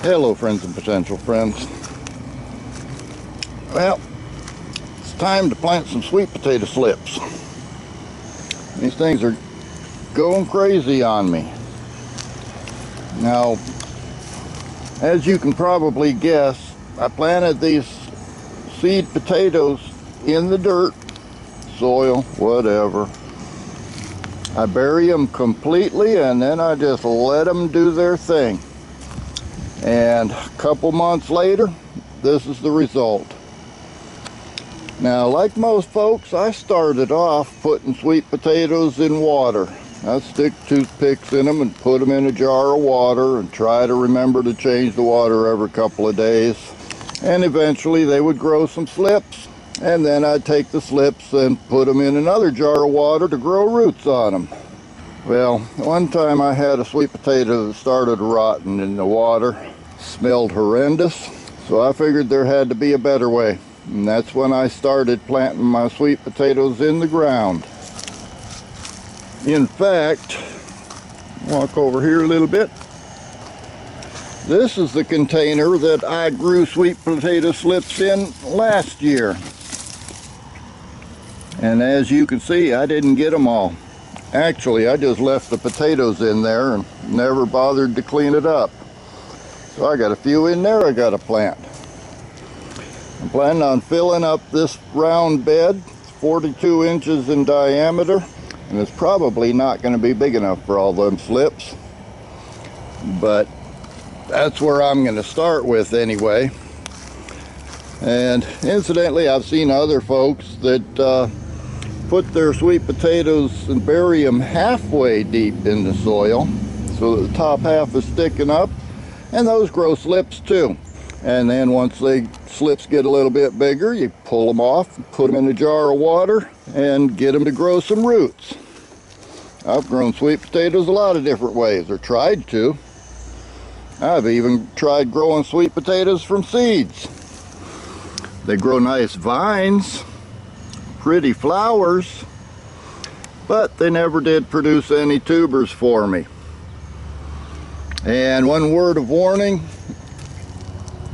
Hello friends and potential friends. Well, it's time to plant some sweet potato slips. These things are going crazy on me. Now, as you can probably guess, I planted these seed potatoes in the dirt, soil, whatever. I bury them completely and then I just let them do their thing. And a couple months later, this is the result. Now, like most folks, I started off putting sweet potatoes in water. I'd stick toothpicks in them and put them in a jar of water and try to remember to change the water every couple of days. And eventually they would grow some slips. And then I'd take the slips and put them in another jar of water to grow roots on them. Well, one time I had a sweet potato that started rotting in the water. Smelled horrendous, so I figured there had to be a better way. And that's when I started planting my sweet potatoes in the ground. In fact, walk over here a little bit. This is the container that I grew sweet potato slips in last year. And as you can see, I didn't get them all. Actually, I just left the potatoes in there and never bothered to clean it up. So I got a few in there I got to plant. I'm planning on filling up this round bed, 42 inches in diameter, and it's probably not going to be big enough for all them slips. But that's where I'm going to start with anyway. And incidentally, I've seen other folks that put their sweet potatoes and bury them halfway deep in the soil so that the top half is sticking up, and those grow slips too. And then once the slips get a little bit bigger, you pull them off, put them in a jar of water, and get them to grow some roots. I've grown sweet potatoes a lot of different ways, or tried to. I've even tried growing sweet potatoes from seeds. They grow nice vines, pretty flowers, but they never did produce any tubers for me. And one word of warning,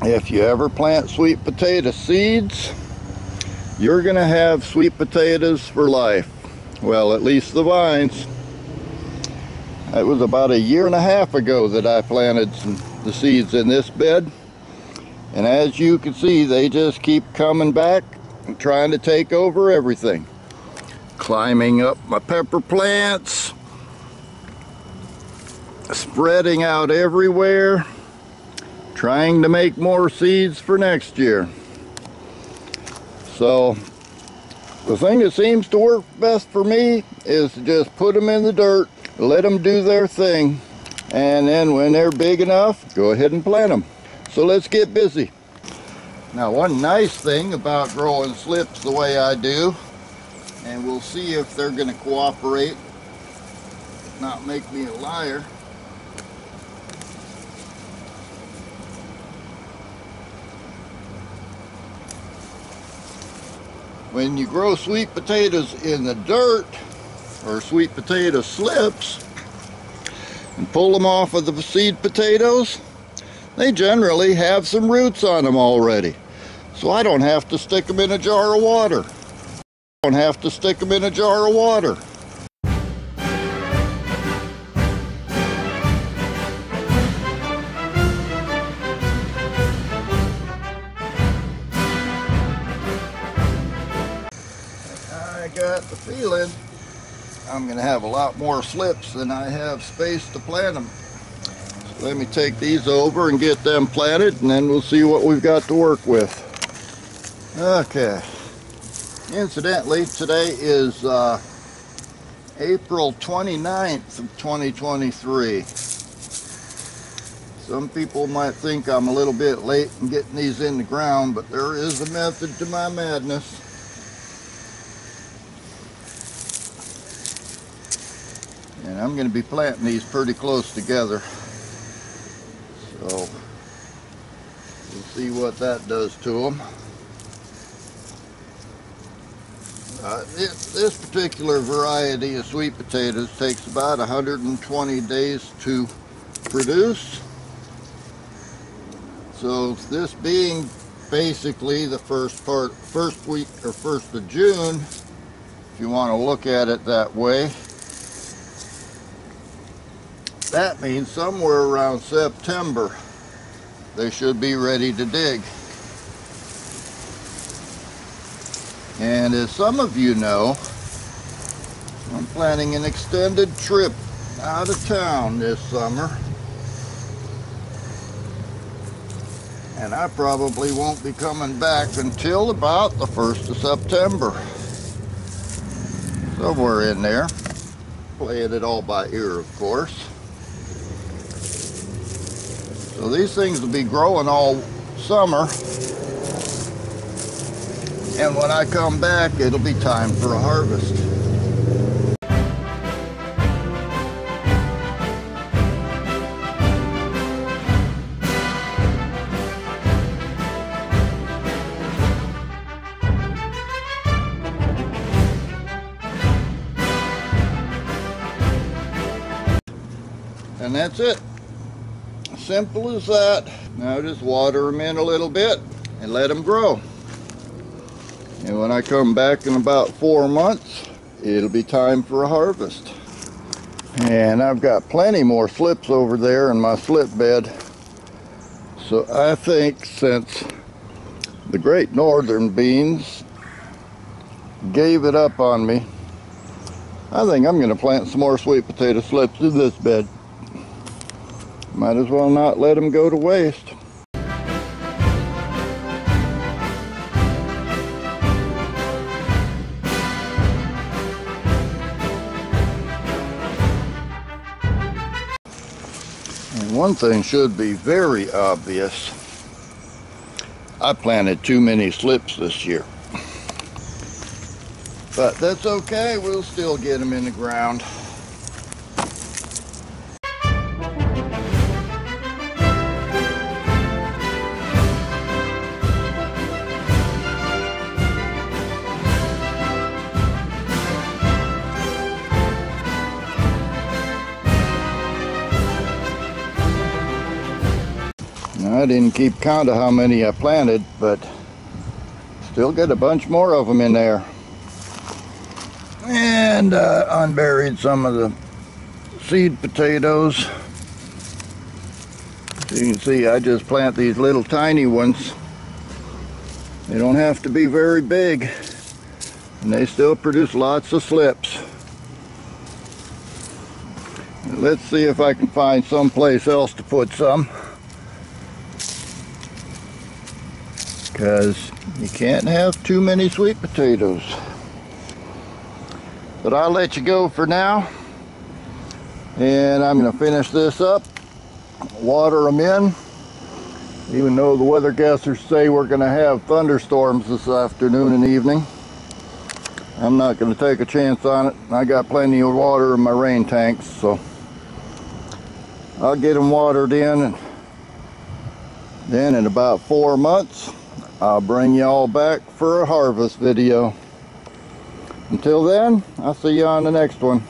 if you ever plant sweet potato seeds, you're gonna have sweet potatoes for life. Well, at least the vines. It was about 1.5 years ago that I planted the seeds in this bed, and as you can see, they just keep coming back and trying to take over everything. Climbing up my pepper plants, spreading out everywhere, trying to make more seeds for next year. So the thing that seems to work best for me is to just put them in the dirt, let them do their thing, and then when they're big enough, go ahead and plant them. So let's get busy. Now, one nice thing about growing slips the way I do, and we'll see if they're going to cooperate, not make me a liar. When you grow sweet potatoes in the dirt, or sweet potato slips, and pull them off of the seed potatoes, they generally have some roots on them already. So I don't have to stick them in a jar of water. I don't have to stick them in a jar of water. I got the feeling I'm going to have a lot more slips than I have space to plant them. So let me take these over and get them planted, and then we'll see what we've got to work with. Okay. Incidentally, today is April 29th of 2023. Some people might think I'm a little bit late in getting these in the ground, but there is a method to my madness. And I'm going to be planting these pretty close together. So we'll see what that does to them. This particular variety of sweet potatoes takes about 120 days to produce. So this being basically the first week or 1st of June, if you want to look at it that way, that means somewhere around September they should be ready to dig. And as some of you know, I'm planning an extended trip out of town this summer. And I probably won't be coming back until about the 1st of September. Somewhere in there. Playing it all by ear, of course. So these things will be growing all summer. And when I come back, it'll be time for a harvest. And that's it. Simple as that. Now just water them in a little bit and let them grow. And when I come back in about 4 months, it'll be time for a harvest. And I've got plenty more slips over there in my slip bed. So I think since the Great Northern beans gave it up on me, I think I'm going to plant some more sweet potato slips in this bed. Might as well not let them go to waste. And one thing should be very obvious. I planted too many slips this year. But that's okay, we'll still get them in the ground. I didn't keep count of how many I planted, but still got a bunch more of them in there. And unburied some of the seed potatoes. So you can see I just plant these little tiny ones. They don't have to be very big, and they still produce lots of slips. Let's see if I can find someplace else to put some, because you can't have too many sweet potatoes. But I'll let you go for now, and I'm going to finish this up, water them in, even though the weather guessers say we're going to have thunderstorms this afternoon and evening. I'm not going to take a chance on it. I got plenty of water in my rain tanks, so I'll get them watered in, and then in about 4 months I'll bring you all back for a harvest video. Until then, I'll see you on the next one.